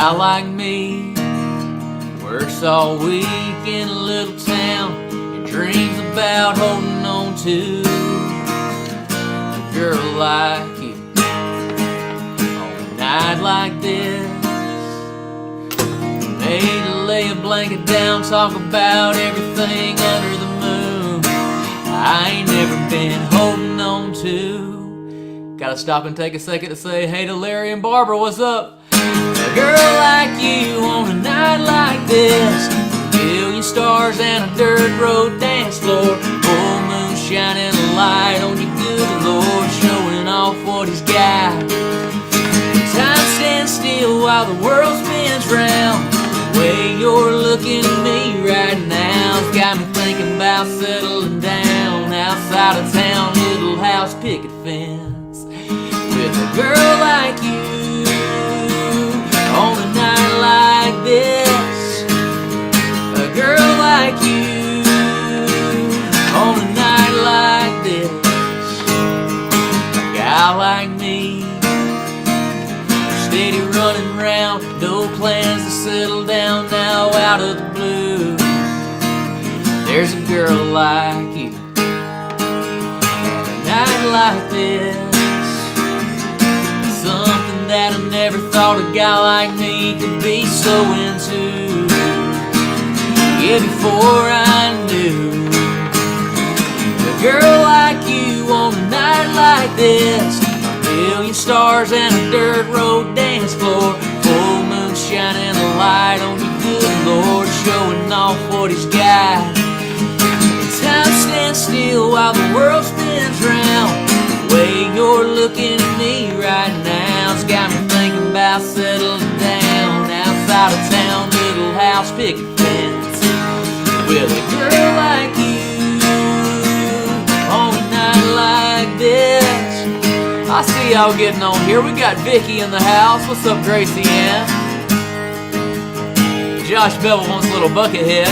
guy like me works all week in a little town and dreams about holding on to a girl like you on a night like this. Made to lay a blanket down, talk about everything under the moon I ain't never been holding on to. Gotta stop and take a second to say hey to Larry and Barbara, what's up? A girl like you on a night like this, a million stars and a dirt road dance floor, full moon shining a light on your good Lord, showing off what he's got. Time stands still while the world spins round. The way you're looking at me right now's got me thinking about settling down outside of town, little house picket fence, with a girl like you on a night like this. A girl like you on a night like this. A guy like me, steady running round, no plans to settle down now out of the blue. There's a girl like you on a night like this. Something that I never thought a guy like me could be so into. Yeah, before I knew a girl like you on a night like this, a million stars and a dirt road dance floor, full moon shining a light on your good Lord, showing off what he's got. Time stands still while the world spins round. The way you're looking at me right now's got me thinking about settling down outside of town, little house picket fence, with a girl like you on a night like this. I see y'all getting on here. We got Vicky in the house. What's up, Gracie Ann? Josh Bevel wants a little buckethead.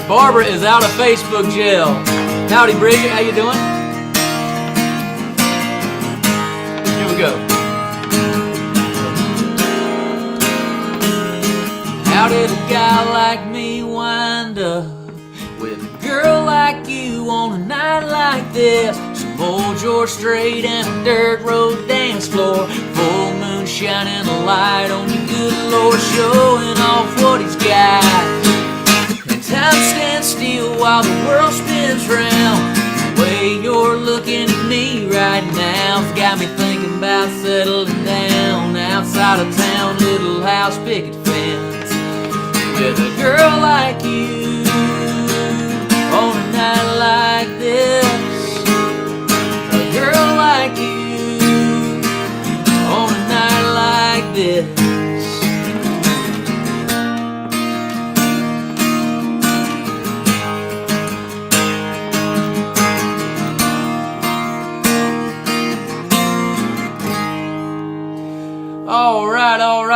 Barbara is out of Facebook jail. Howdy, Bridget. How you doing? Here we go. How did a guy like me wind up with a girl like you on a night like this? Some old George Strait and a dirt road dance floor, full moon shining a light on your good Lord, showing off what he's got. Time stands still while the world spins round. The way you're looking at me right now's got me thinking about settling down outside of town, little house picket fence, with a girl like you on a night like this. A girl like you on a night like this.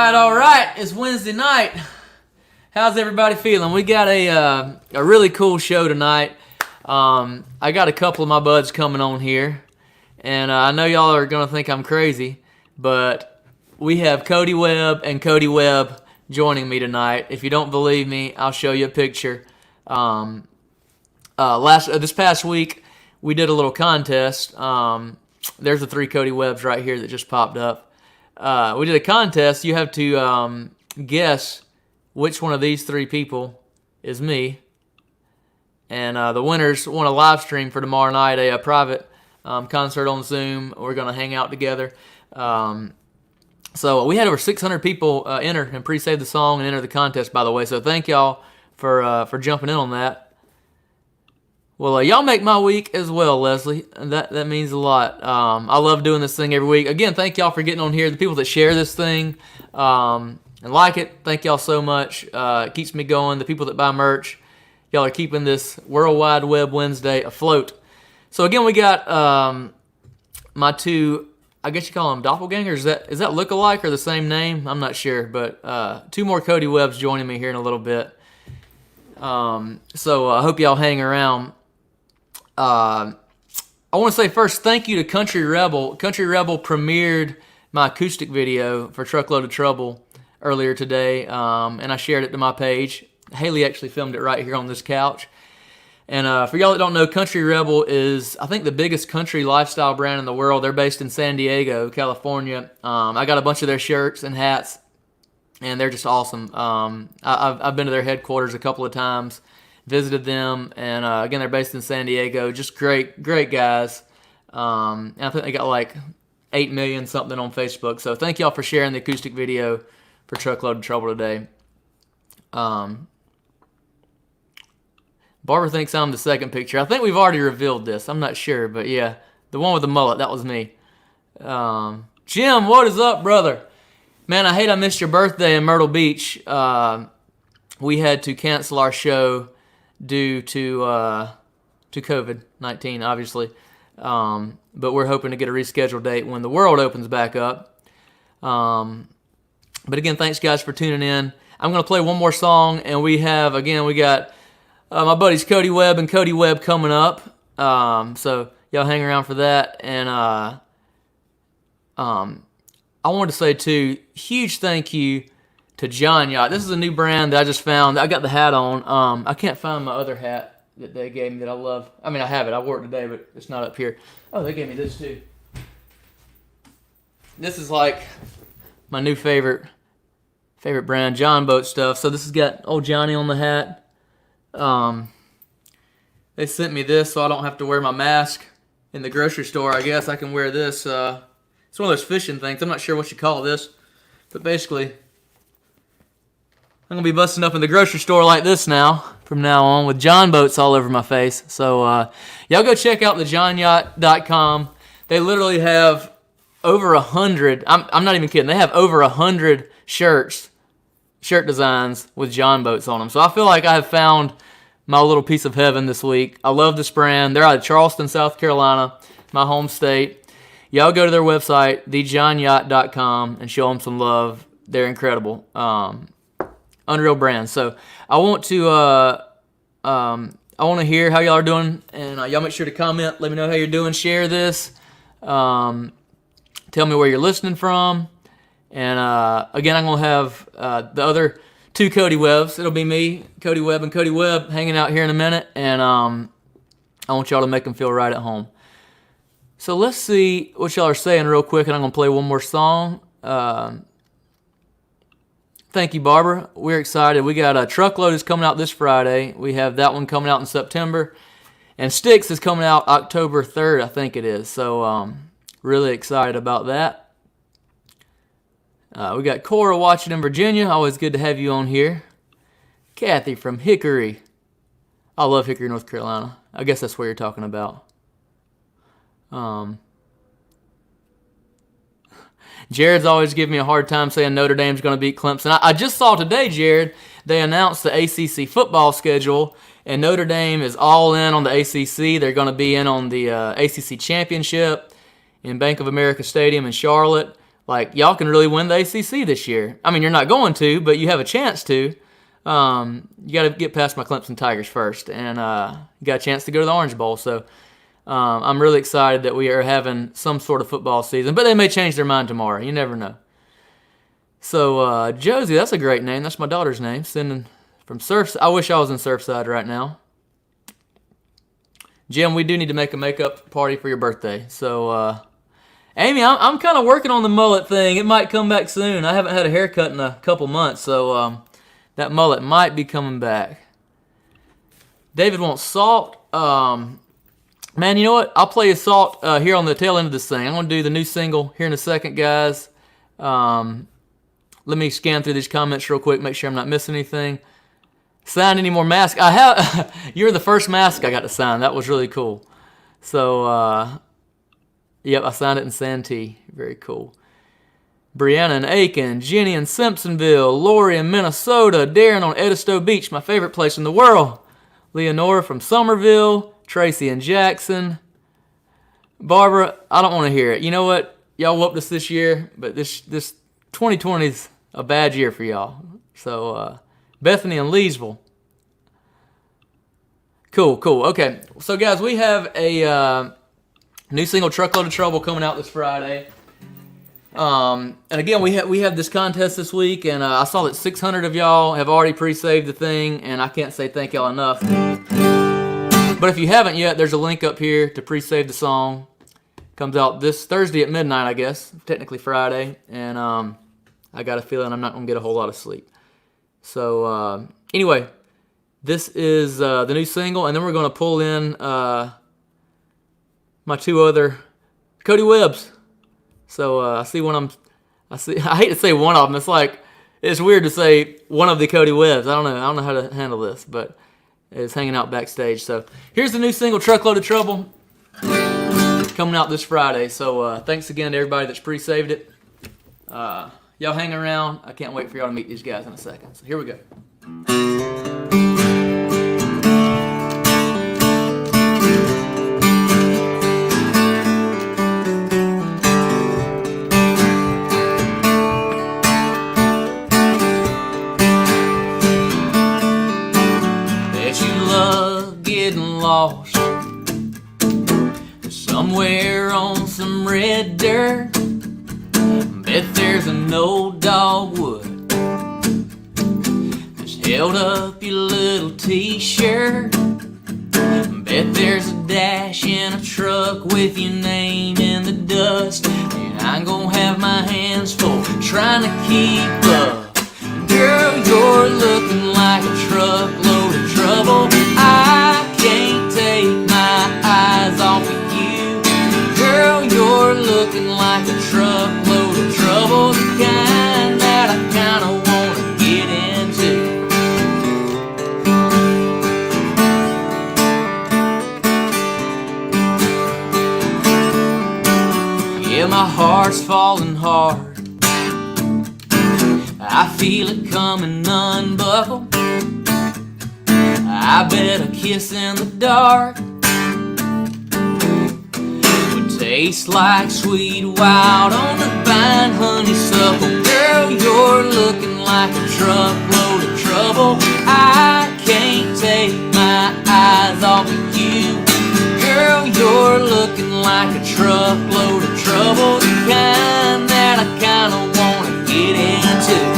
All right. It's Wednesday night. How's everybody feeling? We got a really cool show tonight. I got a couple of my buds coming on here, and I know y'all are going to think I'm crazy, but we have Cody Webb and Cody Webb joining me tonight. If you don't believe me, I'll show you a picture. This past week, we did a little contest. There's the three Cody Webbs right here that just popped up. We did a contest. You have to guess which one of these three people is me. And the winners want a live stream for tomorrow night, a private concert on Zoom. We're going to hang out together. So we had over 600 people enter and pre-save the song and enter the contest, by the way. So thank y'all for jumping in on that. Well, y'all make my week as well, Leslie. That means a lot. I love doing this thing every week. Again, thank y'all for getting on here. The people that share this thing and like it, thank y'all so much. It keeps me going. The people that buy merch, y'all are keeping this World Wide Web Wednesday afloat. So again, we got my two, I guess you call them doppelgangers. Is that look-alike or the same name? I'm not sure, but two more Cody Webbs joining me here in a little bit. So I hope y'all hang around. I want to say first, thank you to Country Rebel. Country Rebel premiered my acoustic video for Truckload of Trouble earlier today, and I shared it to my page. Haley actually filmed it right here on this couch. And for y'all that don't know, Country Rebel is, I think, the biggest country lifestyle brand in the world. They're based in San Diego, California. I got a bunch of their shirts and hats, and they're just awesome. I've been to their headquarters a couple of times, visited them, and again, they're based in San Diego. Just great guys. And I think they got like 8 million something on Facebook. So thank y'all for sharing the acoustic video for Truckload of Trouble today. Barbara thinks I'm the second picture. I think we've already revealed this. I'm not sure, but yeah. The one with the mullet, that was me. Jim, what is up, brother? Man, I hate I missed your birthday in Myrtle Beach. We had to cancel our show due to COVID-19, obviously. But we're hoping to get a rescheduled date when the world opens back up. But again, thanks, guys, for tuning in. I'm going to play one more song, and we got... my buddies Cody Webb and Cody Webb coming up, so y'all hang around for that. And I wanted to say too, huge thank you to John Yacht. This is a new brand that I just found. I got the hat on. I can't find my other hat that they gave me that I love. I mean, I have it. I wore it today, but it's not up here. Oh, they gave me this too. This is like my new favorite brand, John Boat stuff. So this has got old Johnny on the hat. They sent me this so I don't have to wear my mask in the grocery store. I guess I can wear this. It's one of those fishing things. I'm not sure what you call this, but basically, I'm gonna be busting up in the grocery store like this now, from now on, with John Boats all over my face. So, y'all go check out the johnyacht.com. They literally have over 100. I'm not even kidding. They have over 100 shirt designs with John Boats on them. So I feel like I have found my little piece of heaven this week. I love this brand. They're out of Charleston, South Carolina, my home state. Y'all go to their website, thejohnyacht.com, and show them some love. They're incredible. Unreal brand. So I want to hear how y'all are doing, and y'all make sure to comment. Let me know how you're doing. Share this. Tell me where you're listening from. And again, I'm going to have the other two Cody Webbs. It'll be me, Cody Webb, and Cody Webb hanging out here in a minute. And I want y'all to make them feel right at home. So let's see what y'all are saying real quick, and I'm going to play one more song. Thank you, Barbara. We're excited. We got a Truckload is coming out this Friday. We have that one coming out in September. And Sticks is coming out October 3rd, I think it is. So really excited about that. We got Cora watching in Virginia. Always good to have you on here. Kathy from Hickory. I love Hickory, North Carolina. I guess that's what you're talking about. Jared's always giving me a hard time saying Notre Dame's going to beat Clemson. I just saw today, Jared, they announced the ACC football schedule, and Notre Dame is all in on the ACC. They're going to be in on the ACC championship in Bank of America Stadium in Charlotte. Like, y'all can really win the ACC this year. I mean, you're not going to, but you have a chance to. You got to get past my Clemson Tigers first, and you got a chance to go to the Orange Bowl. So I'm really excited that we are having some sort of football season, but they may change their mind tomorrow. You never know. So Josie, that's a great name. That's my daughter's name. Sending from Surfside. I wish I was in Surfside right now. Jim, we do need to make a makeup party for your birthday. So Amy, I'm kind of working on the mullet thing. It might come back soon. I haven't had a haircut in a couple months, so that mullet might be coming back. David wants salt. Man, you know what? I'll play a salt here on the tail end of this thing. I'm going to do the new single here in a second, guys. Let me scan through these comments real quick, make sure I'm not missing anything. Sign any more masks? I have. You're the first mask I got to sign. That was really cool. So, yep, I signed it in Santee. Very cool. Brianna in Aiken, Jenny in Simpsonville, Lori in Minnesota, Darren on Edisto Beach, my favorite place in the world. Leonora from Somerville, Tracy in Jackson. Barbara, I don't want to hear it. You know what? Y'all whooped us this year, but this 2020 is a bad year for y'all. So, Bethany in Leesville. Cool. Okay, so guys, we have a new single, Truckload of Trouble, coming out this Friday. And again, we have this contest this week, and I saw that 600 of y'all have already pre-saved the thing, and I can't say thank y'all enough. But if you haven't yet, there's a link up here to pre-save the song. Comes out this Thursday at midnight, I guess. Technically Friday, and I got a feeling I'm not gonna get a whole lot of sleep. So anyway, this is the new single, and then we're gonna pull in my two other Cody Webbs. So I hate to say one of them. It's weird to say one of the Cody Webbs. I don't know how to handle this, but it's hanging out backstage. So here's the new single, Truckload of Trouble, coming out this Friday. So thanks again to everybody that's pre-saved it. Y'all hang around. I can't wait for y'all to meet these guys in a second. So here we go. Lost somewhere on some red dirt. Bet there's an old dogwood just held up your little t-shirt. Bet there's a dash in a truck with your name in the dust, and I'm gonna have my hands full trying to keep up. Girl, you're looking like a truckload of trouble. I can't take my eyes off of you. Girl, you're looking like a truckload of trouble, the kind that I kinda wanna get into. Yeah, my heart's falling hard. I feel it coming unbuckled. I bet a kiss in the dark would taste like sweet wild on the vine honeysuckle. Girl, you're looking like a truckload of trouble. I can't take my eyes off of you. Girl, you're looking like a truckload of trouble, the kind that I kinda wanna get into.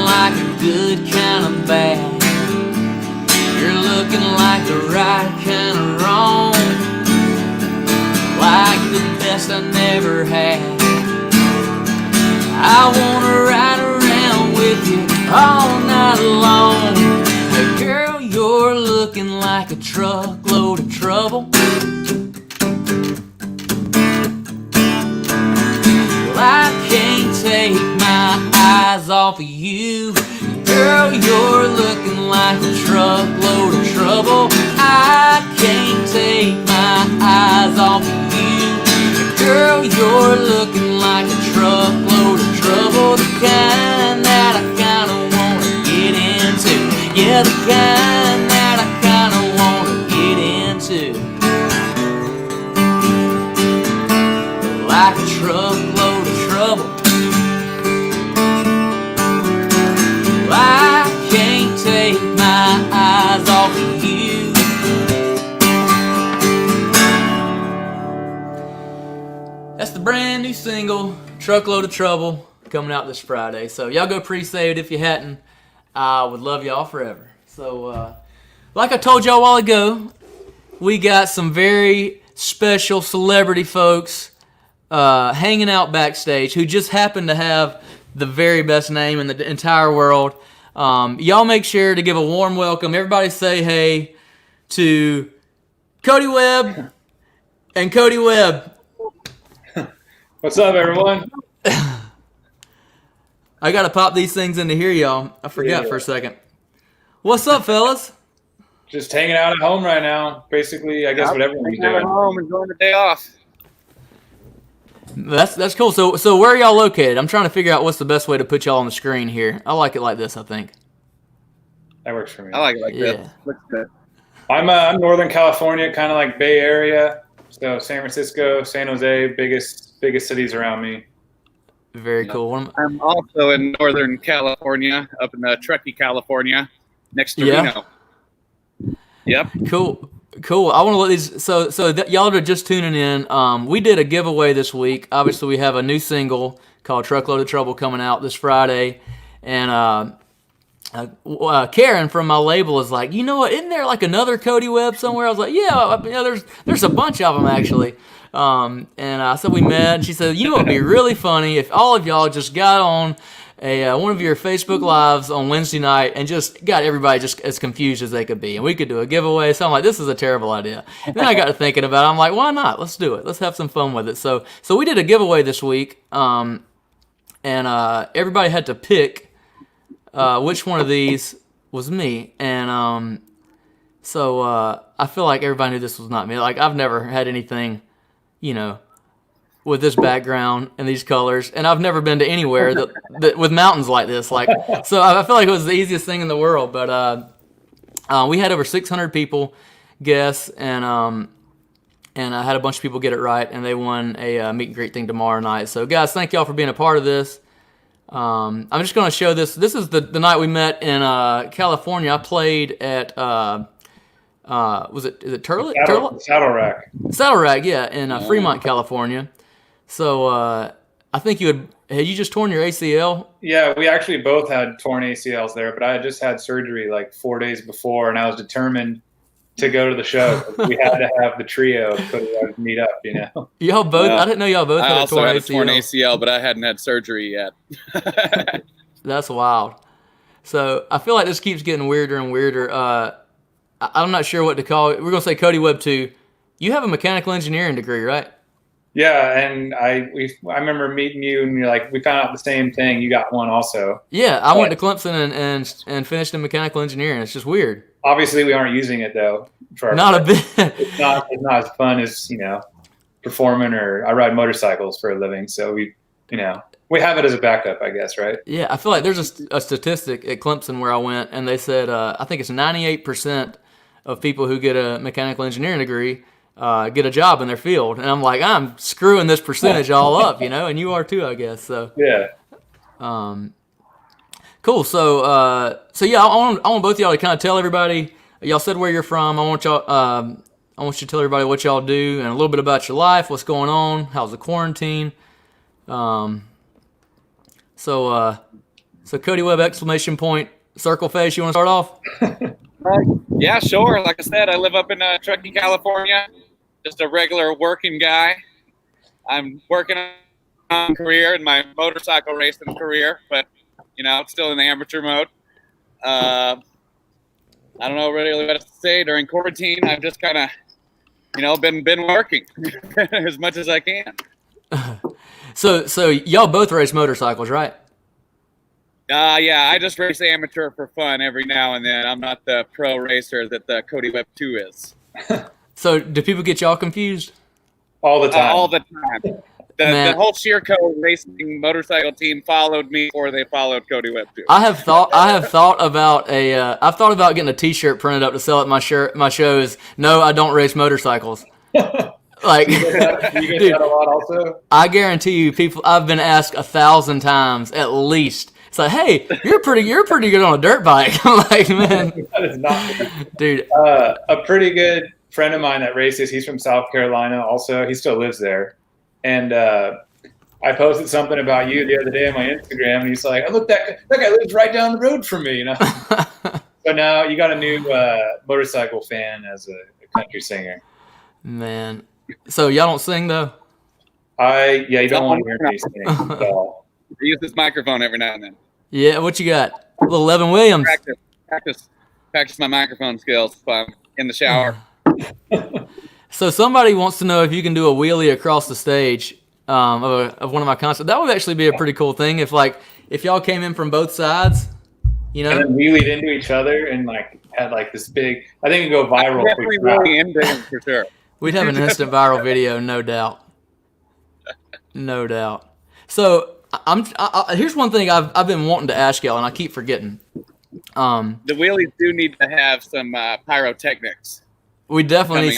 Like a good kind of bad. You're looking like the right kind of wrong. Like the best I never had. I wanna ride around with you all night long. Hey girl, you're looking like a truckload of trouble. Well, I can't take my eyes off of you. Girl, you're looking like a truckload of trouble. I can't take my eyes off of you. Girl, you're looking like a truckload of trouble, the kind that I kinda wanna get into. Yeah, the kind that I kinda wanna get into. Like a truckload of trouble. I can't take my eyes off of you. That's the brand new single, Truckload of Trouble, coming out this Friday. So y'all go pre-save it if you hadn't. I would love y'all forever. So like I told y'all a while ago, we got some very special celebrity folks hanging out backstage who just happen to have the very best name in the entire world. Y'all make sure to give a warm welcome. Everybody say hey to Cody Webb and Cody Webb. What's up, everyone? I got to pop these things in to hear y'all. I forgot for a second. What's up, fellas? Just hanging out at home right now. Basically, I guess what everyone's doing. At home, enjoying the day off. That's cool. So where are y'all located? I'm trying to figure out what's the best way to put y'all on the screen here. I like it like this, I think. That works for me. I like it like this. Looks good. I'm Northern California, kind of like Bay Area. So San Francisco, San Jose, biggest cities around me. Very cool. I'm also in Northern California, up in Truckee, California, next to Reno. Yep. Cool. I want to let these. Y'all are just tuning in. We did a giveaway this week. Obviously, we have a new single called "Truckload of Trouble" coming out this Friday, and Karen from my label is like, you know what? Isn't there like another Cody Webb somewhere? I was like, yeah, there's a bunch of them actually. So we met, and she said, you know, it'd be really funny if all of y'all just got on one of your Facebook Lives on Wednesday night and just got everybody just as confused as they could be, and we could do a giveaway. So I'm like, this is a terrible idea. And then I got to thinking about it. I'm like, why not? Let's do it. Let's have some fun with it. So we did a giveaway this week, and everybody had to pick which one of these was me, and I feel like everybody knew this was not me. Like, I've never had anything, you know, with this background and these colors, and I've never been to anywhere that with mountains like this. Like, so I feel like it was the easiest thing in the world. But we had over 600 people guess, and I had a bunch of people get it right, and they won a meet and greet thing tomorrow night. So, guys, thank y'all for being a part of this. I'm just going to show this. This is the night we met in California. I played at is it Turlet? Saddle Rack. Saddle Rack, yeah, in Fremont, California. So I think had you just torn your ACL? Yeah, we actually both had torn ACLs there, but I had just had surgery like 4 days before, and I was determined to go to the show. We had to have the trio meet up, you know. Y'all both? I didn't know y'all both had a torn ACL. I also had a torn ACL, but I hadn't had surgery yet. That's wild. So I feel like this keeps getting weirder and weirder. I'm not sure what to call it. We're going to say Cody Webb 2. You have a mechanical engineering degree, right? Yeah, and I remember meeting you, and you're like, we found out the same thing. You got one also. Yeah, I went to Clemson and finished in mechanical engineering. It's just weird. Obviously, we aren't using it though. Not a bit. It's not as fun as, you know, performing, or I ride motorcycles for a living, so we have it as a backup, I guess, right? Yeah, I feel like there's a statistic at Clemson where I went, and they said I think it's 98% of people who get a mechanical engineering degree get a job in their field, and I'm like, I'm screwing this percentage all up, you know, and you are too, I guess. So yeah. Cool. So yeah, I want both of y'all to kind of tell everybody. Y'all said where you're from. I want y'all. I want you to tell everybody what y'all do and a little bit about your life, what's going on, how's the quarantine. So Cody Webb, exclamation point, circle face. You want to start off? Yeah, sure. Like I said, I live up in Truckee, California. Just a regular working guy. I'm working on a career in my motorcycle racing career, but you know, still in the amateur mode. I don't know really what to say. During quarantine, I've just kind of, you know, been working as much as I can. So y'all both race motorcycles, right? Yeah, I just race amateur for fun every now and then. I'm not the pro racer that the Cody Webb 2 is. So do people get y'all confused? All the time. All the time. The whole Sheerco racing motorcycle team followed me, or they followed Cody Webb 2. I've thought about getting a T-shirt printed up to sell at my shows. No, I don't race motorcycles. Like, you get dude, that a lot also? I guarantee you, people. I've been asked 1,000 times at least. It's like, hey, you're pretty good on a dirt bike. I'm like, man, that is not good. Dude. A pretty good friend of mine that races. He's from South Carolina. Also, he still lives there. And I posted something about you the other day on my Instagram, and he's like, "Oh, look, that guy lives right down the road from me." You know. So now you got a new motorcycle fan as a country singer. Man, so y'all don't sing though? You don't want to hear me sing at all. I use this microphone every now and then. Yeah, what you got? Little Evan Williams. Practice my microphone skills while I'm in the shower. So somebody wants to know if you can do a wheelie across the stage of one of my concerts. That would actually be a pretty cool thing if y'all came in from both sides, you know, and then wheelied into each other and had this big. I think it'd go viral. Definitely really into him for sure. We'd have an instant viral video, no doubt. No doubt. So here's one thing I've been wanting to ask y'all, and I keep forgetting. The wheelies do need to have some pyrotechnics. We definitely need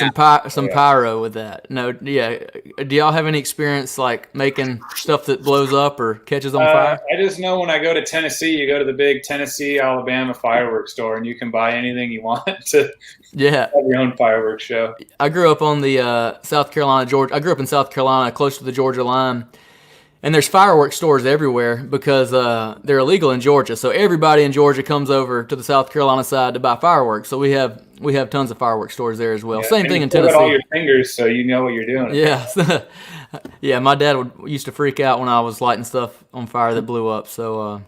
some Yeah. pyro with that. No, yeah. Do y'all have any experience like making stuff that blows up or catches on fire? I just know when I go to Tennessee, you go to the big Tennessee, Alabama fireworks store, and you can buy anything you want to Yeah. have your own fireworks show. I grew up on the South Carolina, Georgia. I grew up in South Carolina, close to the Georgia line. And there's fireworks stores everywhere because they're illegal in Georgia. So everybody in Georgia comes over to the South Carolina side to buy fireworks. So we have tons of fireworks stores there as well. Yeah. Same and thing you in put Tennessee. all your fingers so you know what you're doing. Yeah, yeah. My dad used to freak out when I was lighting stuff on fire that blew up. So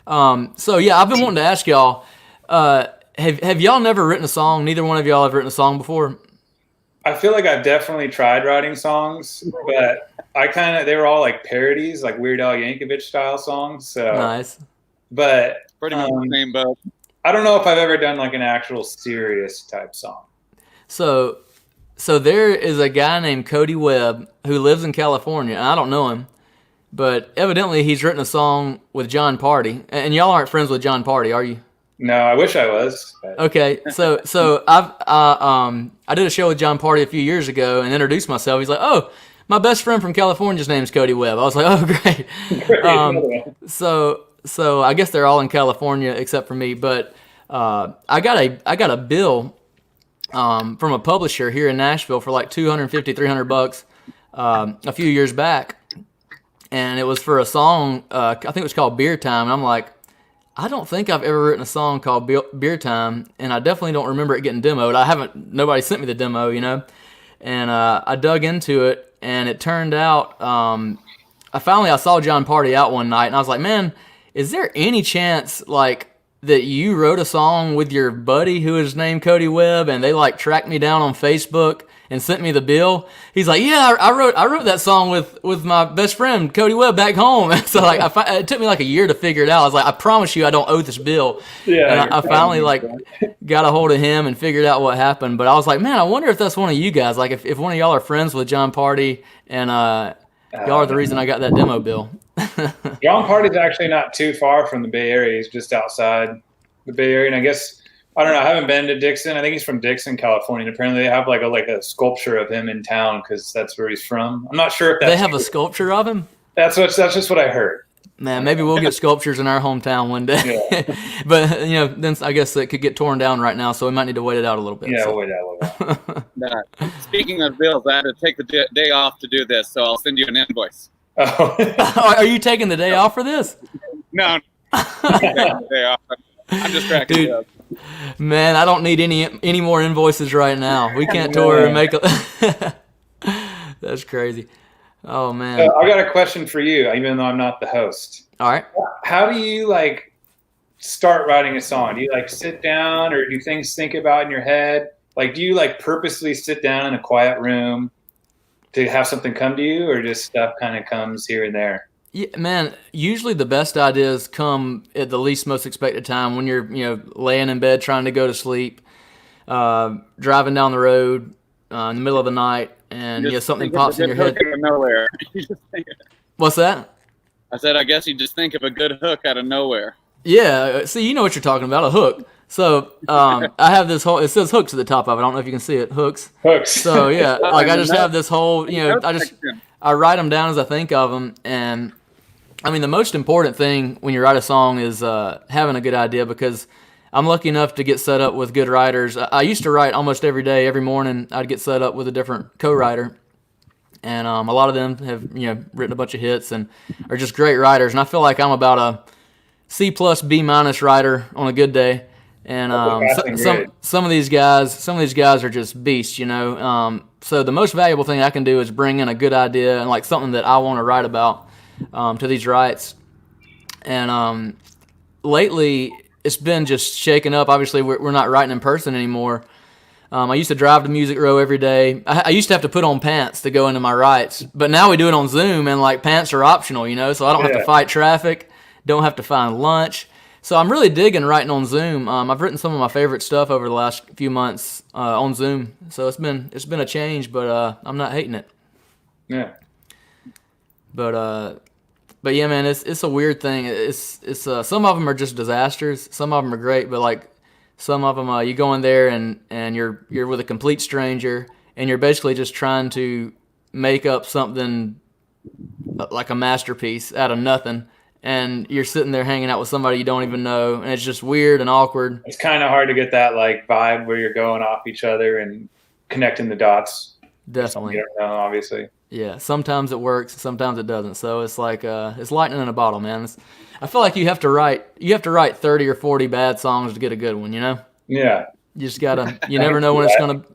yeah, I've been wanting to ask y'all. Have y'all never written a song? Neither one of y'all have written a song before. I feel like I've definitely tried writing songs, but they were all like parodies, like Weird Al Yankovic style songs. So Nice. But Pretty much the same boat. I don't know if I've ever done like an actual serious type song. So there is a guy named Cody Webb who lives in California, and I don't know him, but evidently he's written a song with John Party. And y'all aren't friends with John Party, are you? No, I wish I was. But. Okay, so I did a show with John Party a few years ago and introduced myself. He's like, "Oh, my best friend from California's name's Cody Webb." I was like, "Oh, great." So I guess they're all in California except for me. But I got a bill from a publisher here in Nashville for like $250, $300 a few years back, and it was for a song. I think it was called Beer Time, and I'm like, I don't think I've ever written a song called Beer Time, and I definitely don't remember it getting demoed. Nobody sent me the demo, you know. And I dug into it, and it turned out, I saw John Party out one night, and I was like, man, is there any chance like that you wrote a song with your buddy who is named Cody Webb, and they like tracked me down on Facebook and sent me the bill? He's like, yeah, I wrote that song with my best friend Cody Webb back home. So like, it took me like a year to figure it out. I was like, I promise you, I don't owe this bill. Yeah, and I finally like got a hold of him and figured out what happened. But I was like, man, I wonder if that's one of you guys. Like, if one of y'all are friends with John Party, and y'all are the reason I got that demo bill. John Party's actually not too far from the Bay Area. He's just outside the Bay Area, and I guess I don't know. I haven't been to Dixon. I think he's from Dixon, California. And apparently, they have like a sculpture of him in town because that's where he's from. I'm not sure if that's they have a sculpture of him. That's just what I heard. Man, maybe we'll get sculptures in our hometown one day. Yeah. But then I guess it could get torn down right now, so we might need to wait it out a little bit. Yeah, so. we'll wait out a little bit. Speaking of bills, I had to take the day off to do this, so I'll send you an invoice. Oh. Are you taking the day off for this? No, I'm taking the day off. I'm just cracking it up. Man, I don't need any more invoices right now. We can't tour and make a. That's crazy. Oh man. So I got a question for you, even though I'm not the host. All right. How do you like start writing a song? Do you like sit down, or do things think about in your head? Like, do you like purposely sit down in a quiet room to have something come to you, or just stuff kind of comes here and there? Yeah, man. Usually the best ideas come at the least most expected time, when you're laying in bed trying to go to sleep, driving down the road in the middle of the night, and something pops in your head. Out of nowhere. What's that? I said, I guess you just think of a good hook out of nowhere. Yeah. See, you know what you're talking about, a hook. So I have this whole. It says hooks at the top of it. I don't know if you can see it. Hooks. So yeah, like I just have this whole. I write them down as I think of them, and I mean the most important thing when you write a song is having a good idea, because I'm lucky enough to get set up with good writers. I used to write almost every day, every morning. I'd get set up with a different co-writer, and a lot of them have written a bunch of hits and are just great writers. And I feel like I'm about a C+, B- writer on a good day. And some of these guys are just beasts, So the most valuable thing I can do is bring in a good idea and like something that I want to write about to these writes. And lately, it's been just shaken up. Obviously, we're not writing in person anymore. I used to drive to Music Row every day. I used to have to put on pants to go into my writes, but now we do it on Zoom, and like pants are optional, so I don't have to fight traffic, don't have to find lunch. So I'm really digging writing on Zoom. I've written some of my favorite stuff over the last few months on Zoom. So it's been a change, but I'm not hating it. Yeah. But yeah, man, it's a weird thing. It's some of them are just disasters. Some of them are great, but like Some of them, you go in there and you're with a complete stranger, and you're basically just trying to make up something like a masterpiece out of nothing, and you're sitting there hanging out with somebody you don't even know, and it's just weird and awkward. It's kind of hard to get that like vibe where you're going off each other and connecting the dots. Definitely. You don't know, obviously. Yeah, sometimes it works, sometimes it doesn't. So it's like it's lightning in a bottle, man. I feel like you have to write 30 or 40 bad songs to get a good one, you know? Yeah. You just gotta. You never know when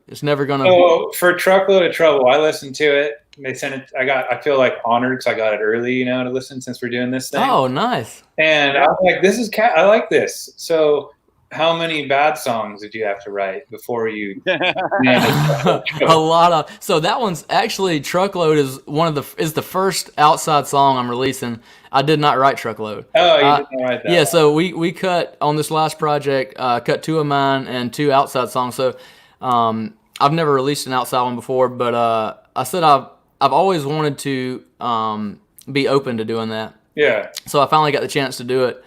it's never gonna. So for Truckload of Trouble, I listened to it. They sent it. I feel like honored because I got it early, you know, to listen since we're doing this thing. Oh, nice. And I was like, this is I like this. So how many bad songs did you have to write before you? A lot of. So that one's actually Truckload is the first outside song I'm releasing. I did not write Truckload. Oh, you didn't write that. Yeah, so we cut on this last project, cut 2 of mine and 2 outside songs. So I've never released an outside one before, but I said I've always wanted to be open to doing that. Yeah. So I finally got the chance to do it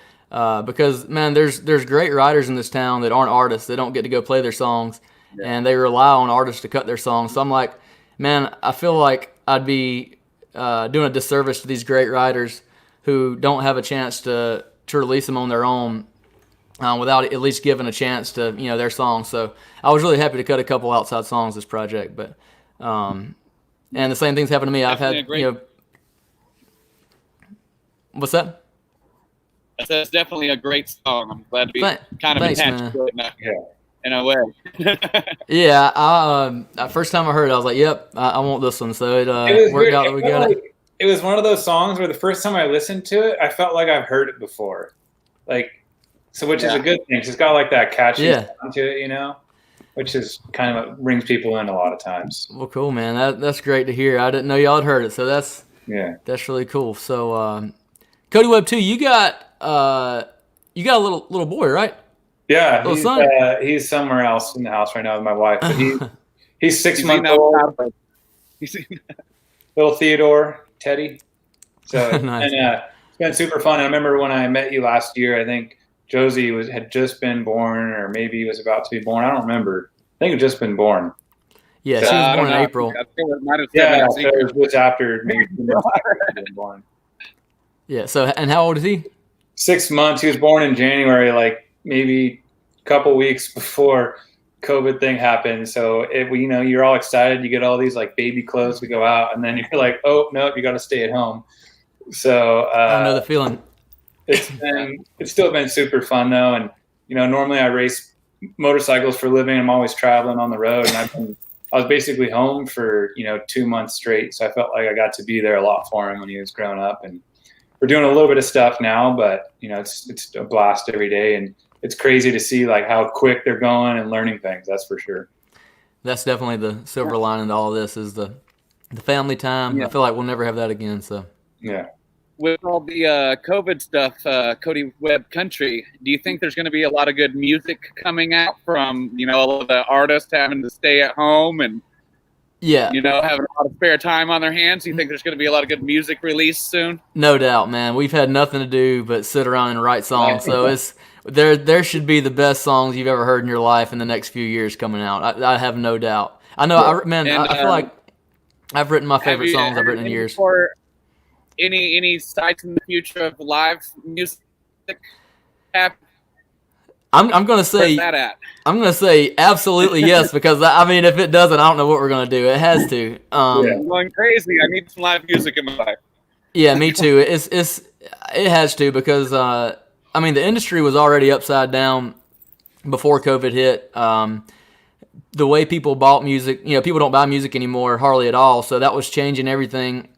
because, man, there's great writers in this town that aren't artists. They don't get to go play their songs, and they rely on artists to cut their songs. So I'm like, man, I feel like I'd be doing a disservice to these great writers who don't have a chance to release them on their own without at least giving a chance to their songs. So I was really happy to cut a couple outside songs this project, but and the same thing's happened to me. I've had what's that? That's definitely a great song. I'm glad to be kind of thanks, attached to it in a way. Yeah, first time I heard it, I was like, "Yep, I want this one." So it worked out that we got it. It was one of those songs where the first time I listened to it, I felt like I've heard it before, which is a good thing. It's got like that catchy sound to it, which is kind of what brings people in a lot of times. Well, cool, man. That's great to hear. I didn't know y'all had heard it, so that's really cool. So, Cody Webb too. You got a little boy, right? Yeah, he's somewhere else in the house right now with my wife. But he's 6 months old. Little Theodore, Teddy. So nice. And it's been super fun. I remember when I met you last year. I think Josie had just been born, or maybe he was about to be born. I don't remember. I think he'd just been born. Yeah, she was born in April. So it was after maybe 2 months after he was born. Yeah. So, and how old is he? 6 months. He was born in January, like maybe a couple weeks before COVID thing happened. So you're all excited. You get all these like baby clothes to go out, and then you're like, oh no, you got to stay at home. So I know the feeling. It's still been super fun though, and normally I race motorcycles for a living. I'm always traveling on the road, and I was basically home for 2 months straight. So I felt like I got to be there a lot for him when he was growing up, and we're doing a little bit of stuff now, but it's a blast every day, and it's crazy to see like how quick they're going and learning things. That's for sure. That's definitely the silver lining to all of this is the family time. I feel like we'll never have that again. So with all the COVID stuff, Cody Webb country, do you think there's going to be a lot of good music coming out from all of the artists having to stay at home and having a lot of spare time on their hands? Do you think there's going to be a lot of good music released soon? No doubt, man. We've had nothing to do but sit around and write songs. So there should be the best songs you've ever heard in your life in the next few years coming out. I have no doubt. I know, I feel like I've written my favorite songs I've written in years. Any sights in the future of live music? I'm gonna say absolutely yes, because if it doesn't, I don't know what we're gonna do. It has to. I'm going crazy. I need some live music in my life. Yeah, me too. It has to, because the industry was already upside down before COVID hit. The way people bought music, people don't buy music anymore hardly at all. So that was changing everything.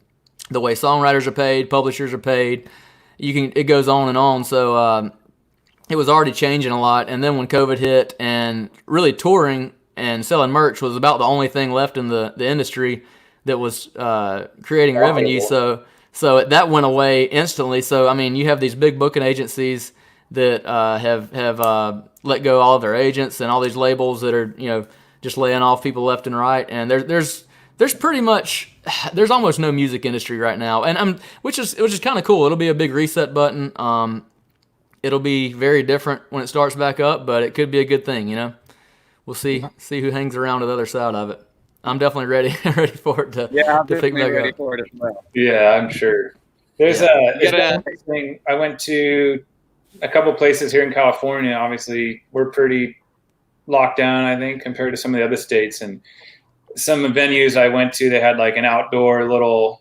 The way songwriters are paid, publishers are paid. It goes on and on. So it was already changing a lot. And then when COVID hit, and really touring and selling merch was about the only thing left in the industry that was creating revenue. So that went away instantly. So you have these big booking agencies that have let go all of their agents, and all these labels that are just laying off people left and right. And there's almost no music industry right now, and which is kind of cool. It'll be a big reset button. it'll be very different when it starts back up, but it could be a good thing, you know. We'll see who hangs around to the other side of it. I'm definitely ready for it to I'm pick definitely back ready up. for it as well. Yeah, I'm sure. There's Yeah. it's been interesting. I went to a couple places here in California. Obviously, we're pretty locked down, I think, compared to some of the other states. And some venues I went to, they had like an outdoor little,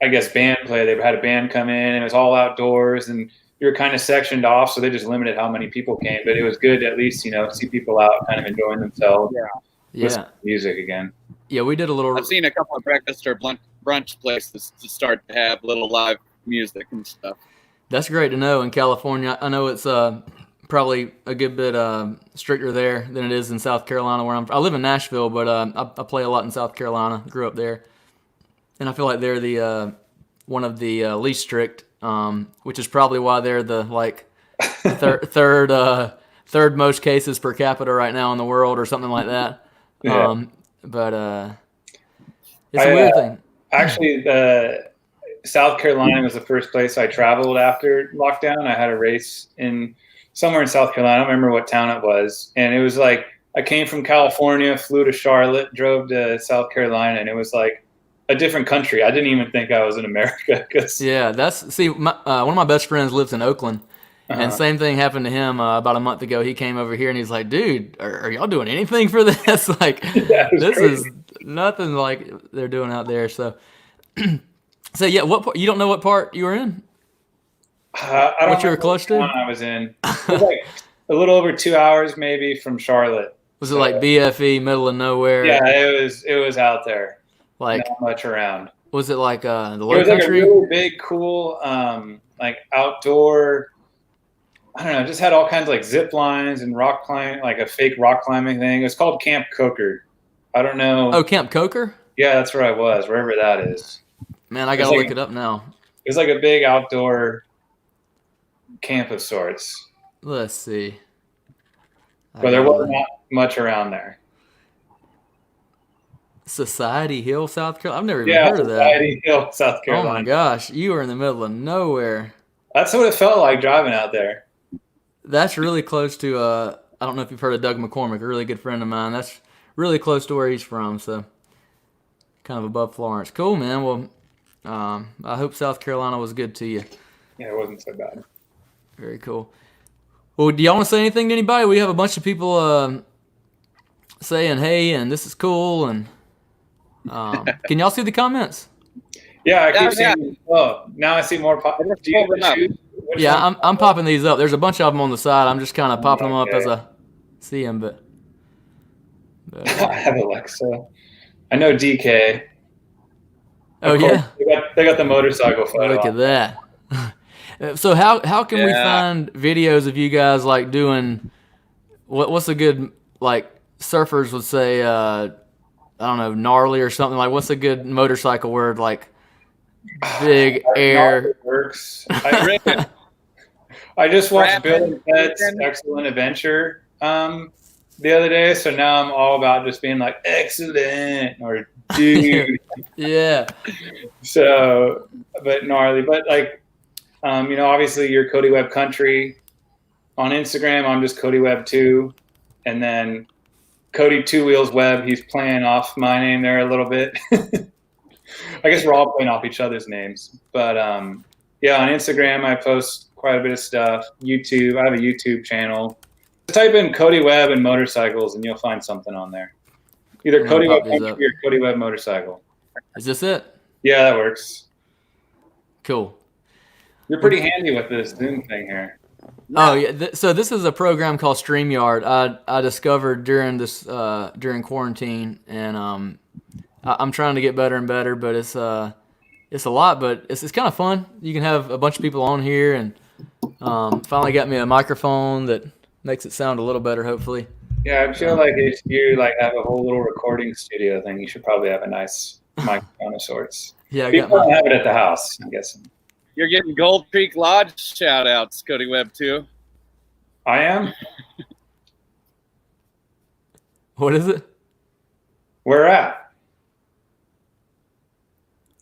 I guess, band play. They had a band come in, and it was all outdoors, and you were kind of sectioned off, so they just limited how many people came. But it was good to at least, you know, see people out kind of enjoying themselves. With Yeah. music again. Yeah, we did a little. I've seen a couple of breakfast or brunch places to start to have little live music and stuff. That's great to know in California. I know it's probably a good bit stricter there than it is in South Carolina, where I live in Nashville, but I play a lot in South Carolina. Grew up there, and I feel like they're the one of the least strict, which is probably why they're the like third most cases per capita right now in the world, or something like that. Yeah. But it's a weird thing. Actually, South Carolina was the first place I traveled after lockdown. I had a race in somewhere in South Carolina. I don't remember what town it was. And it was like, I came from California, flew to Charlotte, drove to South Carolina, and it was like a different country. I didn't even think I was in America. Yeah, one of my best friends lives in Oakland. And same thing happened to him about a month ago. He came over here and he's like, dude, are y'all doing anything for this? Like, this is nothing like they're doing out there. So, yeah, you don't know what part you were in? I don't what you were close to? I was in. It was like a little over 2 hours maybe from Charlotte. Was it like BFE, middle of nowhere? Yeah, it was out there. Like, not much around. Was it like the low country? It was country? like a really big, cool, like outdoor. I don't know, just had all kinds of like zip lines and rock climbing, like a fake rock climbing thing. It was called Camp Coker. I don't know. Oh, Camp Coker? Yeah, that's where I was, wherever that is. Man, I gotta look it up now. It was like a big outdoor camp of sorts. Let's see. But there wasn't much around there. Society Hill, South Carolina. I've never even heard of that. Society Hill, South Carolina. Oh my gosh, you were in the middle of nowhere. That's what it felt like driving out there. That's really close to, I don't know if you've heard of Doug McCormick, a really good friend of mine. That's really close to where he's from, so kind of above Florence. Cool, man. Well, I hope South Carolina was good to you. Yeah, it wasn't so bad. Very cool. Well, do y'all want to say anything to anybody? We have a bunch of people saying, hey, and this is cool, and can y'all see the comments? Yeah, I keep seeing. Oh, now I see more. Yeah, I'm popping these up. There's a bunch of them on the side. I'm just kind of popping them up as I see them. But I have Alexa. I know DK. Oh yeah, they got the motorcycle photo. Look at that. So how can we find videos of you guys like doing what's a good like surfers would say? I don't know, gnarly or something. Like what's a good motorcycle word like? Big air works. I just watched Bill and Ted's Excellent Adventure the other day, so now I'm all about just being like excellent or dude. Yeah. So, but gnarly, but like, obviously you're Cody Webb Country on Instagram. I'm just Cody Webb 2, and then Cody Two Wheels Webb. He's playing off my name there a little bit. I guess we're all playing off each other's names, but yeah, on Instagram I post quite a bit of stuff. YouTube, I have a YouTube channel. Just type in Cody Webb and motorcycles, and you'll find something on there. Either Cody Webb Country or Cody Webb Motorcycle. Is this it? Yeah, that works. Cool. You're pretty handy with this Zoom thing here. Oh yeah, so this is a program called StreamYard. I discovered during during quarantine, and I'm trying to get better and better, but it's a lot, but it's kind of fun. You can have a bunch of people on here, and finally got me a microphone that makes it sound a little better, hopefully. Yeah, I feel like if you like have a whole little recording studio thing, you should probably have a nice microphone of sorts. Yeah, people don't have it at the house, I'm guessing. You're getting Gold Creek Lodge shout outs, Cody Webb too. I am? What is it? Where at?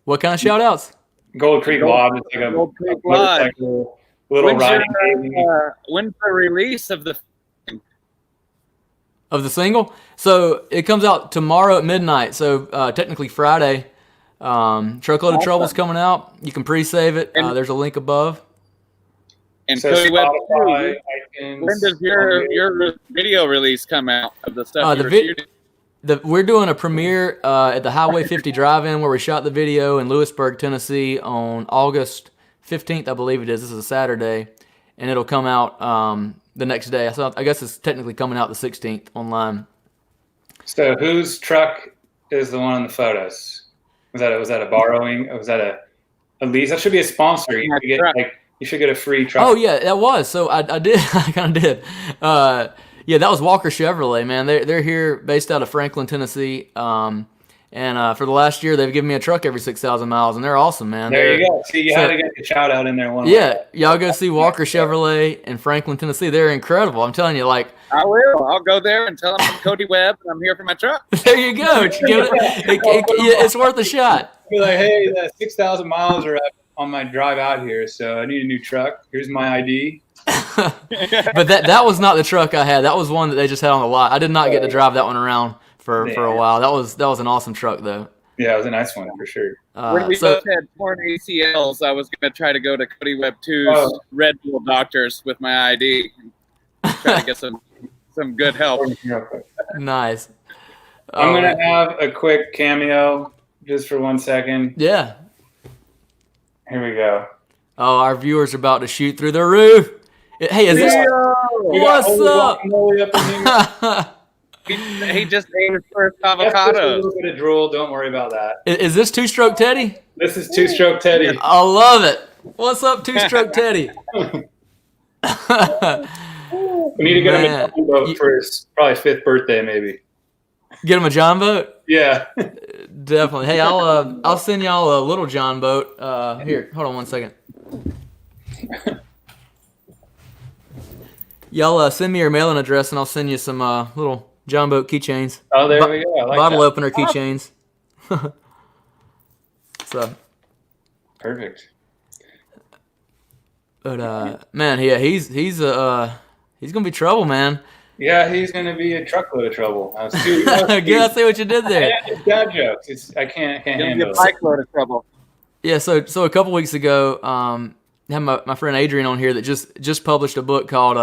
What kind of shout outs? Gold Creek Lodge is like a motorcycle little When's riding baby. when's the release of the? Of the single. So it comes out tomorrow at midnight. So technically Friday. Truckload of Trouble's coming out. You can pre-save it. There's a link above. And So Cody Webb, Spotify, iTunes, when does your video release come out of the stuff you were shooting? We're doing a premiere at the Highway 50 Drive-In where we shot the video in Lewisburg, Tennessee on August 15th, I believe it is. This is a Saturday, and it'll come out the next day. So I guess it's technically coming out the 16th online. So whose truck is the one in the photos? Was that a borrowing? Was that a lease? That should be a sponsor. You should get a free truck. Oh yeah, that was. So I did. I kind of did. Yeah, that was Walker Chevrolet, man. They're here, based out of Franklin, Tennessee. And for the last year, they've given me a truck every 6,000 miles, and they're awesome, man. There you go. See, you had to get the shout out in there one way. Y'all go see Walker Chevrolet in Franklin, Tennessee. They're incredible. I'm telling you, like. I will. I'll go there and tell them I'm Cody Webb, and I'm here for my truck. There you go. It's worth a shot. Be like, hey, the 6,000 miles are up on my drive out here, so I need a new truck. Here's my ID. But that was not the truck I had. That was one that they just had on the lot. I did not get to drive that one around for a while. That was an awesome truck though. Yeah, it was a nice one for sure. When we both had torn ACLs, I was going to try to go to Cody Webb 2's Red Bull doctors with my ID and try to get some good help. Nice. I'm going to have a quick cameo just for 1 second. Yeah. Here we go. Oh, our viewers are about to shoot through the roof. Hey, is this? What's up? He just ate his first avocado. A little bit of drool. Don't worry about that. Is this Two-Stroke Teddy? This is Two-Stroke Teddy. I love it. What's up, Two-Stroke Teddy? We need to get him a John boat for his probably 5th birthday, maybe. Get him a John boat? Yeah. Definitely. Hey, I'll send y'all a little John boat. Here, hold on 1 second. Y'all send me your mailing address, and I'll send you some little John boat keychains. Oh, there we go. I like bottle opener keychains. So. Perfect. But man, yeah, he's gonna be trouble, man. Yeah, he's gonna be a truckload of trouble. I see what you did there. It's dad jokes. I can't handle it. A bike-load of trouble. Yeah, so a couple weeks ago, I had my friend Adrian on here that just published a book called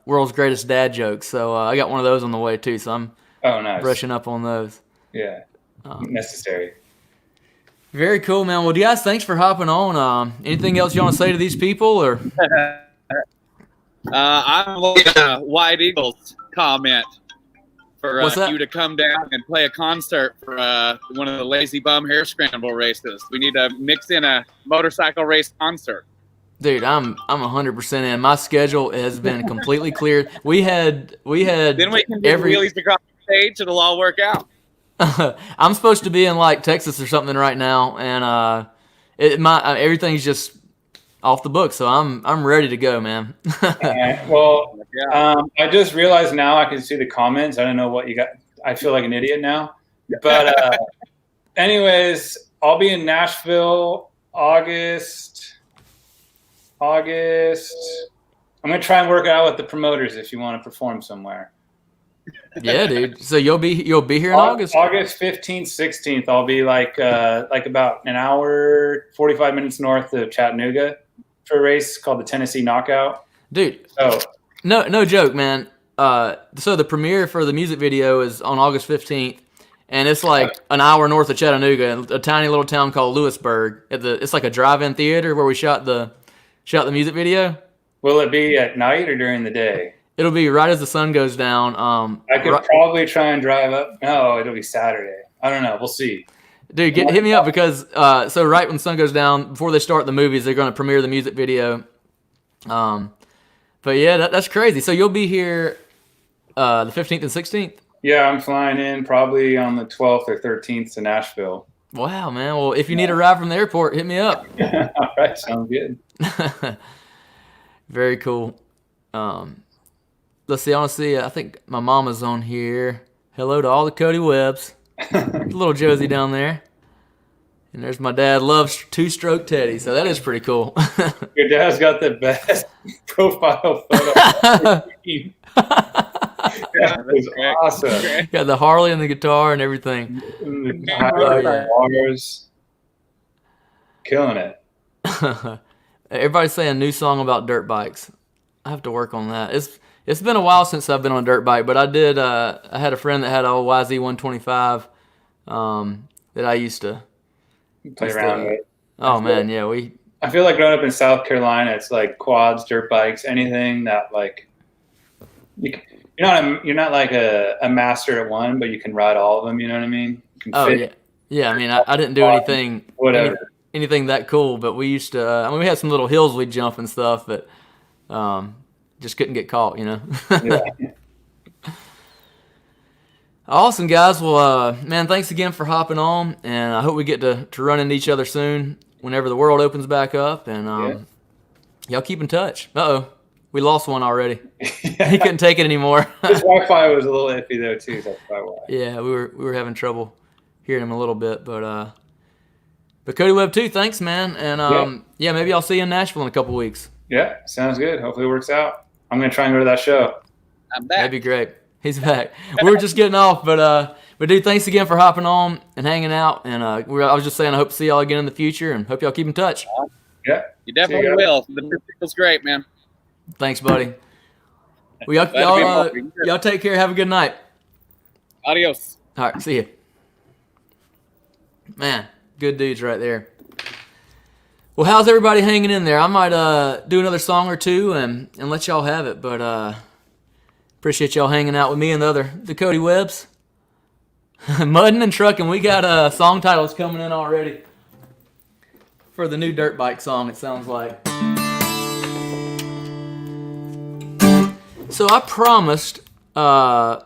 World's Greatest Dad Jokes. So I got one of those on the way too. So I'm nice. brushing up on those. Yeah, necessary. Very cool, man. Well, guys, thanks for hopping on. Anything else you want to say to these people, or? I'm like a White Eagles comment for you to come down and play a concert for one of the Lazy Bum Hair Scramble races. We need to mix in a motorcycle race concert. Dude, I'm 100% in. My schedule has been completely cleared. We had. Then we can do wheelies across the stage. It'll all work out. I'm supposed to be in like Texas or something right now, and everything's just off the book, so I'm ready to go, man. Right. Well, I just realized now I can see the comments. I don't know what you got. I feel like an idiot now, but anyways, I'll be in Nashville August. I'm gonna try and work it out with the promoters if you want to perform somewhere. Yeah, dude. So you'll be here in August. August 15th, 16th. I'll be like about an hour, 45 minutes north of Chattanooga for a race called the Tennessee Knockout. Dude. Oh. No joke, man. So the premiere for the music video is on August 15th, and it's like an hour north of Chattanooga, a tiny little town called Lewisburg. It's like a drive-in theater where we shot the music video. Will it be at night or during the day? It'll be right as the sun goes down. I could probably try and drive up. No, it'll be Saturday. I don't know. We'll see. Dude, hit me up because so right when the sun goes down, before they start the movies, they're going to premiere the music video. But yeah, that's crazy. So you'll be here the 15th and 16th? Yeah, I'm flying in probably on the 12th or 13th to Nashville. Wow, man. Well, if you need a ride from the airport, hit me up. All right, sounds good. Very cool. Let's see. I want to see. I think my mama's on here. Hello to all the Cody Webbs. Little Josie down there. And there's my dad loves two-stroke Teddy, so that is pretty cool. Your dad's got the best profile photo. That was awesome. Got the Harley and the guitar and everything. Bars. Killing it. Everybody's saying new song about dirt bikes. I have to work on that. It's been a while since I've been on a dirt bike, but I did. I had a friend that had an old YZ125 that I used to play around with. Oh man, yeah, I feel like growing up in South Carolina, it's like quads, dirt bikes, anything that like you're not like a master at one, but you can ride all of them. You know what I mean? Yeah. I mean, I didn't do anything that cool, but we used to. I mean, we had some little hills we'd jump and stuff, but just couldn't get caught. Yeah. Awesome, guys. Well, man, thanks again for hopping on, and I hope we get to run into each other soon whenever the world opens back up, and y'all keep in touch. Uh-oh, we lost one already. He couldn't take it anymore. His Wi-Fi was a little iffy though too. That's probably why. Yeah, we were having trouble hearing him a little bit, but Cody Webb too. Thanks, man, and maybe I'll see you in Nashville in a couple weeks. Yeah, sounds good. Hopefully it works out. I'm gonna try and go to that show. I'm back. That'd be great. He's back. We were just getting off, but dude, thanks again for hopping on and hanging out. And I was just saying, I hope to see y'all again in the future, and hope y'all keep in touch. Yeah, you definitely will. The music was great, man. Thanks, buddy. Well, y'all take care. Have a good night. Adios. All right, see you. Man, good dudes right there. Well, how's everybody hanging in there? I might do another song or two and let y'all have it, but appreciate y'all hanging out with me and the Cody Webbs. Mudding and trucking. We got song titles coming in already for the new dirt bike song, it sounds like. So I promised Mr.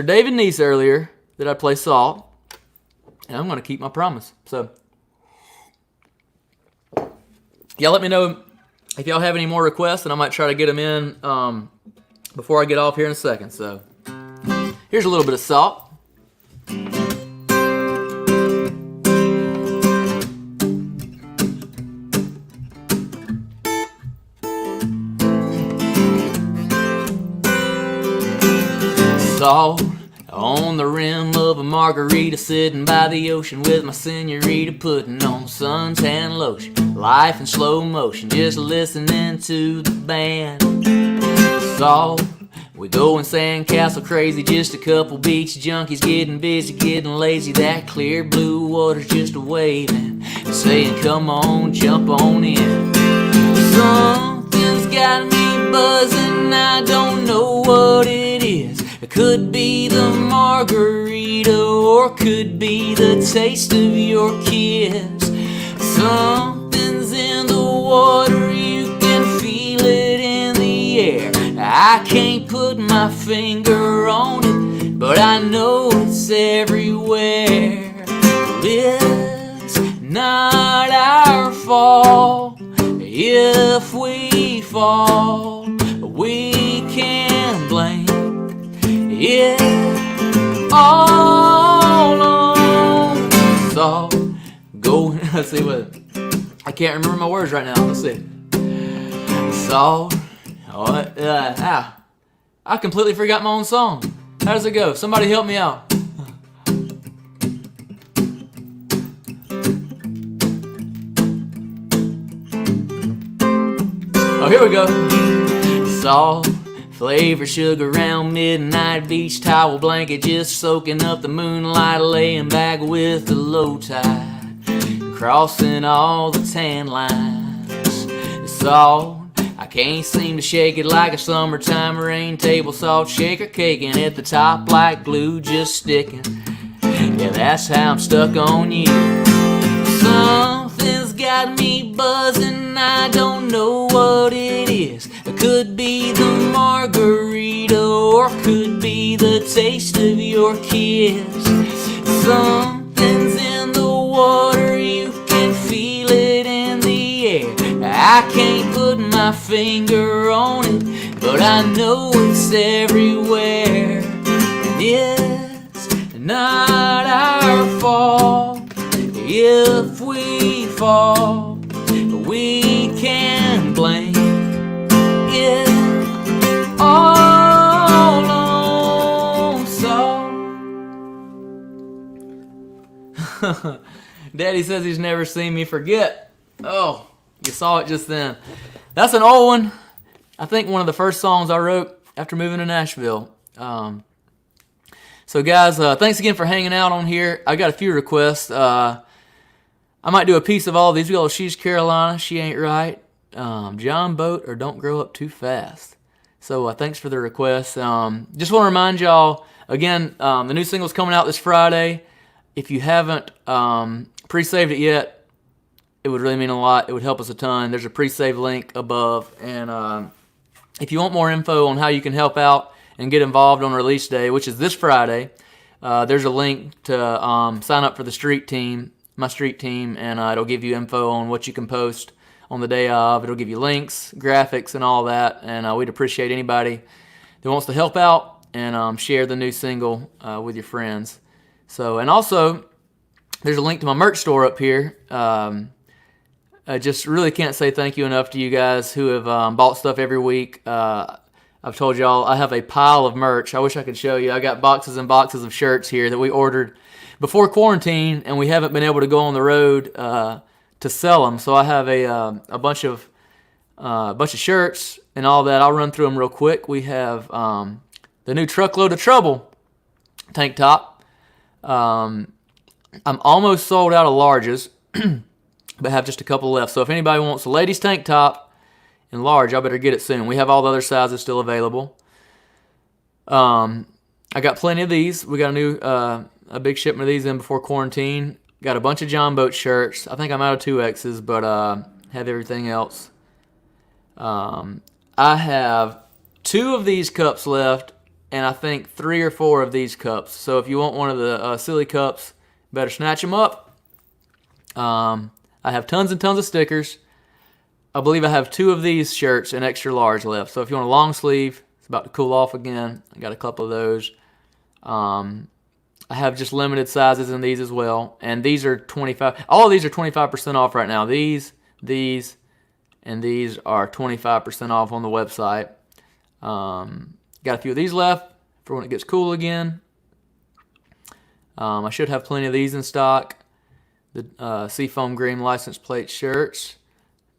David Neese earlier that I'd play Salt, and I'm going to keep my promise. So y'all let me know if y'all have any more requests, and I might try to get them in before I get off here in a second. So here's a little bit of Salt. Salt on the rim of a margarita, sitting by the ocean with my senorita, putting on suntan lotion, life in slow motion, just listening to the band. Salt, we going sandcastle crazy, just a couple beach junkies getting busy, getting lazy. That clear blue water's just a waving, saying come on, jump on in. Something's got me buzzing, I don't know what it is. It could be the margarita, or could be the taste of your kiss. Something's in the water, you can feel it in the air. I can't put my finger on it, but I know it's everywhere. It's not our fault if we fall. We can't blame it all on Salt. Go, let's see what. I can't remember my words right now. Let's see. Salt. I completely forgot my own song. How does it go? Somebody help me out. Oh, here we go. Salt, flavor, sugar around midnight, beach towel blanket, just soaking up the moonlight, laying back with the low tide, crossing all the tan lines. Salt, I can't seem to shake it like a summertime rain, table salt shaker caking at the top like glue, just sticking. Yeah, that's how I'm stuck on you. Something's got me buzzing, I don't know what it is. It could be the margarita, or could be the taste of your kiss. Something's in the water, you can feel it in the air. I can't put my finger on it, but I know it's everywhere. And it's not our fault if we fall. We can blame it all on Saul. Daddy says he's never seen me forget. Oh, you saw it just then. That's an old one. I think one of the first songs I wrote after moving to Nashville. So guys, thanks again for hanging out on here. I got a few requests. I might do a piece of all these. We got She's Carolina, She Ain't Right, John Boat, or Don't Grow Up Too Fast. So thanks for the requests. Just want to remind y'all, again, the new single's coming out this Friday. If you haven't pre-saved it yet, it would really mean a lot. It would help us a ton. There's a pre-save link above. And if you want more info on how you can help out and get involved on release day, which is this Friday, there's a link to sign up for the street team, my street team, and it'll give you info on what you can post on the day of. It'll give you links, graphics, and all that. And we'd appreciate anybody that wants to help out and share the new single with your friends. So, and also, there's a link to my merch store up here. I just really can't say thank you enough to you guys who have bought stuff every week. I've told y'all I have a pile of merch. I wish I could show you. I got boxes and boxes of shirts here that we ordered before quarantine, and we haven't been able to go on the road to sell them. So I have a bunch of shirts and all that. I'll run through them real quick. We have the new Truckload of Trouble tank top. I'm almost sold out of larges, but have just a couple left. So if anybody wants a ladies tank top in large, I better get it soon. We have all the other sizes still available. I got plenty of these. We got a big shipment of these in before quarantine. Got a bunch of John Boat shirts. I think I'm out of 2X's, but have everything else. I have 2 of these cups left, and I think 3 or 4 of these cups. So if you want one of the silly cups, better snatch them up. I have tons and tons of stickers. I believe I have 2 of these shirts in extra large left. So if you want a long sleeve, it's about to cool off again. I got a couple of those. I have just limited sizes in these as well. And these are 25. All of these are 25% off right now. These, and these are 25% off on the website. Got a few of these left for when it gets cool again. I should have plenty of these in stock. The Seafoam Green license plate shirts.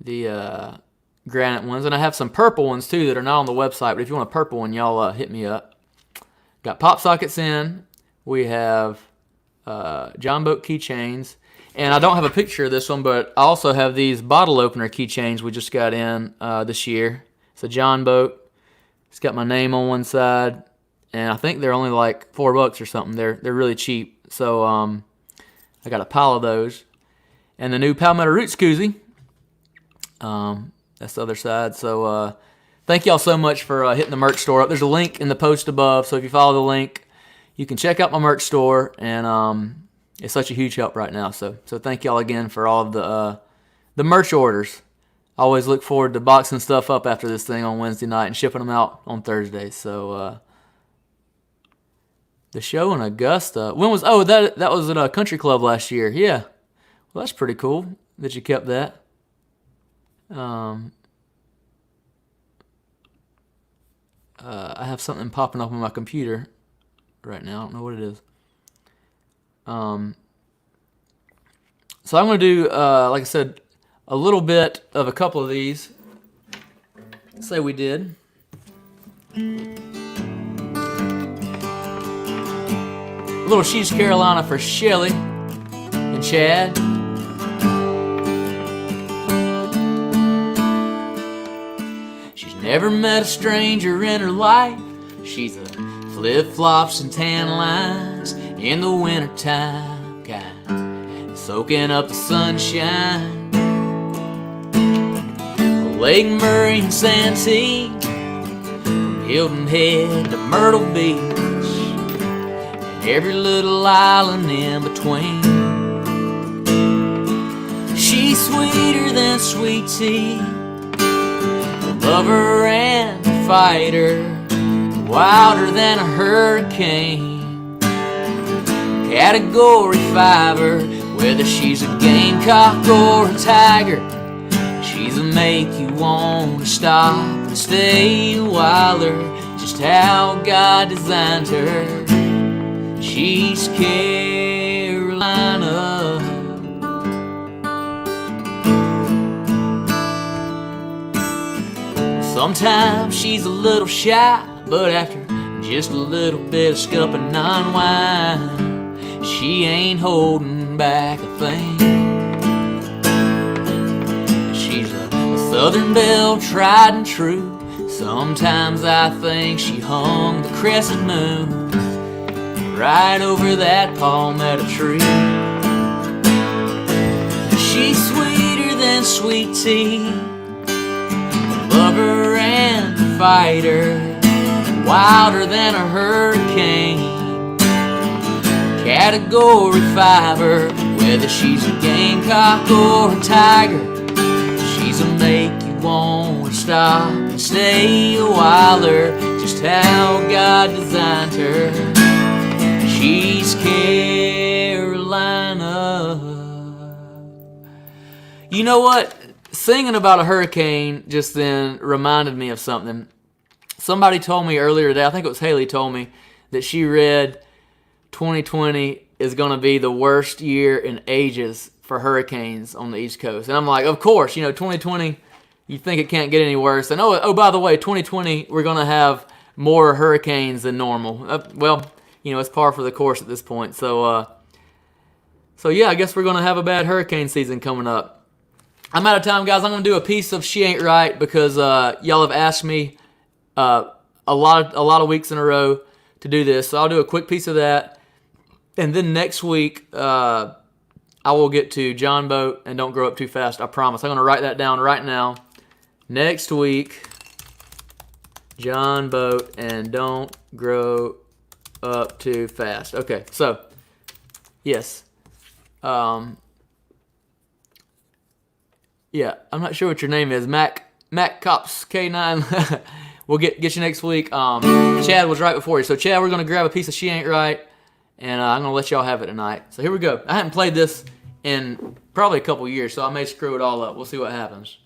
The granite ones. And I have some purple ones too that are not on the website. But if you want a purple one, y'all hit me up. Got pop sockets in. We have John Boat keychains. And I don't have a picture of this one, but I also have these bottle opener keychains we just got in this year. It's a John Boat. It's got my name on one side. And I think they're only like $4 or something. They're really cheap. So I got a pile of those. And the new Palmetto Roots koozie. That's the other side. So thank y'all so much for hitting the merch store up. There's a link in the post above. So if you follow the link, you can check out my merch store. And it's such a huge help right now. So thank y'all again for all of the merch orders. I always look forward to boxing stuff up after this thing on Wednesday night and shipping them out on Thursday. So the show in Augusta. When was? Oh, that was at a country club last year. Yeah. Well, that's pretty cool that you kept that. I have something popping up on my computer right now. I don't know what it is. So I'm going to do, like I said, a little bit of a couple of these. Let's say we did. A little She's Carolina for Shelly and Chad. She's never met a stranger in her life. She's a flip-flops and tan lines in the wintertime kind, soaking up the sunshine. Lake Murray and Santee, from Hilton Head to Myrtle Beach, and every little island in between. She's sweeter than sweet tea, a lover and a fighter, wilder than a hurricane. Category 5er, whether she's a gamecock or a tiger. She's a make you want to stop and stay a whiler, just how God designed her. She's Carolina. Sometimes she's a little shy, but after just a little bit of scupping on wine, she ain't holding back a thing. She's a Southern belle, tried and true. Sometimes I think she hung the crescent moon right over that palmetto tree. She's sweeter than sweet tea, lover and fighter, wilder than a hurricane. Category 5er, whether she's a gamecock or a tiger. She's a make you want to stop and stay a whiler, just how God designed her. She's Carolina. You know what? Singing about a hurricane just then reminded me of something. Somebody told me earlier today, I think it was Haley told me, that she read 2020 is going to be the worst year in ages for hurricanes on the East Coast. And I'm like, of course, 2020, you think it can't get any worse. And oh, by the way, 2020, we're going to have more hurricanes than normal. Well, it's par for the course at this point. So yeah, I guess we're going to have a bad hurricane season coming up. I'm out of time, guys. I'm going to do a piece of She Ain't Right because y'all have asked me a lot of weeks in a row to do this. So I'll do a quick piece of that. And then next week, I will get to John Boat and Don't Grow Up Too Fast. I promise. I'm going to write that down right now. Next week, John Boat and Don't Grow Up Too Fast. Okay, so, yes. Yeah, I'm not sure what your name is. Mac Cops K9. We'll get you next week. Chad was right before you. So, Chad, we're going to grab a piece of She Ain't Right, and I'm going to let y'all have it tonight. So, here we go. I haven't played this in probably a couple years, so I may screw it all up. We'll see what happens.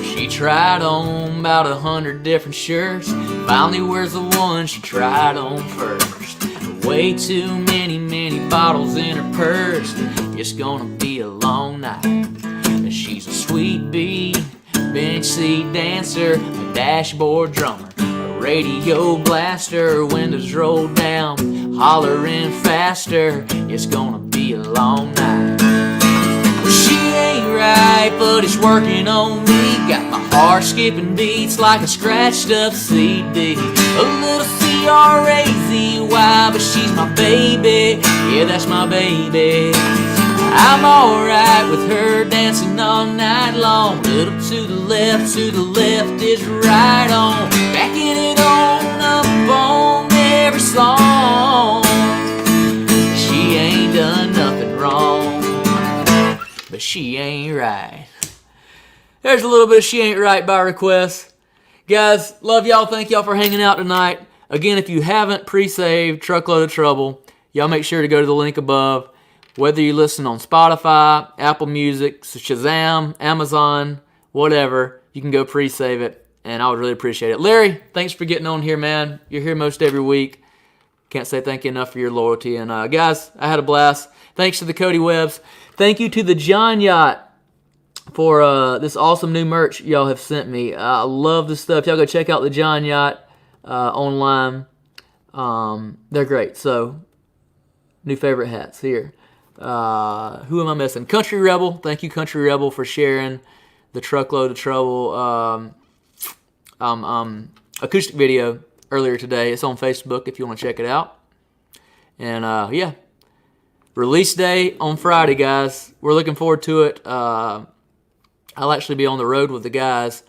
She tried on about 100 different shirts. Finally wears the one she tried on first. Way too many bottles in her purse. It's gonna be a long night. She's a sweet bee, bench seat dancer, a dashboard drummer, a radio blaster, windows rolled down, hollering faster. It's gonna be a long night. Well, she ain't right, but it's working on me. Got my heart skipping beats like a scratched up CD. A little C-R-A-Z-Y, but she's my baby. Yeah, that's my baby. I'm alright with her dancing all night long. Little to the left is right on. Backing it on up on every song. She ain't done nothing wrong, but she ain't right. There's a little bit of She Ain't Right by request. Guys, love y'all. Thank y'all for hanging out tonight. Again, if you haven't pre-saved Truckload of Trouble, y'all make sure to go to the link above. Whether you listen on Spotify, Apple Music, Shazam, Amazon, whatever, you can go pre-save it, and I would really appreciate it. Larry, thanks for getting on here, man. You're here most every week. Can't say thank you enough for your loyalty. And guys, I had a blast. Thanks to the Cody Webbs. Thank you to the John Yacht for this awesome new merch y'all have sent me. I love this stuff. Y'all go check out the John Yacht online. They're great. So, new favorite hats here. Who am I missing? Country Rebel. Thank you, Country Rebel, for sharing the Truckload of Trouble acoustic video earlier today. It's on Facebook if you want to check it out. And yeah, release day on Friday, guys. We're looking forward to it. I'll actually be on the road with the guys,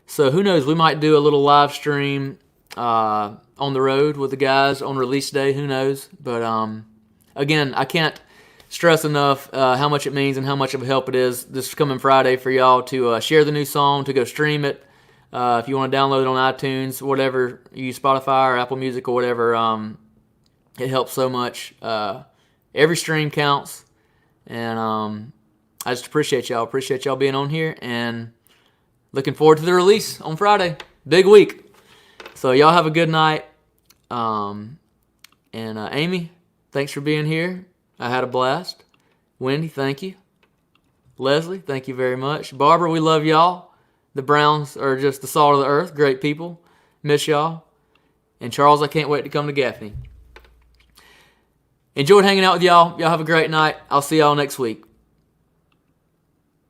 so who knows? We might do a little live stream on the road with the guys on release day. Who knows? But again, I can't stress enough how much it means and how much of a help it is this coming Friday for y'all to share the new song, to go stream it, If you want to download it on iTunes, whatever, you use Spotify or Apple Music or whatever, it helps so much. Every stream counts, and I just appreciate y'all. Appreciate y'all being on here, and looking forward to the release on Friday. Big week. So y'all have a good night. And Amy, thanks for being here. I had a blast. Wendy, thank you. Leslie, thank you very much. Barbara, we love y'all. The Browns are just the salt of the earth. Great people. Miss y'all. And Charles, I can't wait to come to Gaffney. Enjoyed hanging out with y'all. Y'all have a great night. I'll see y'all next week.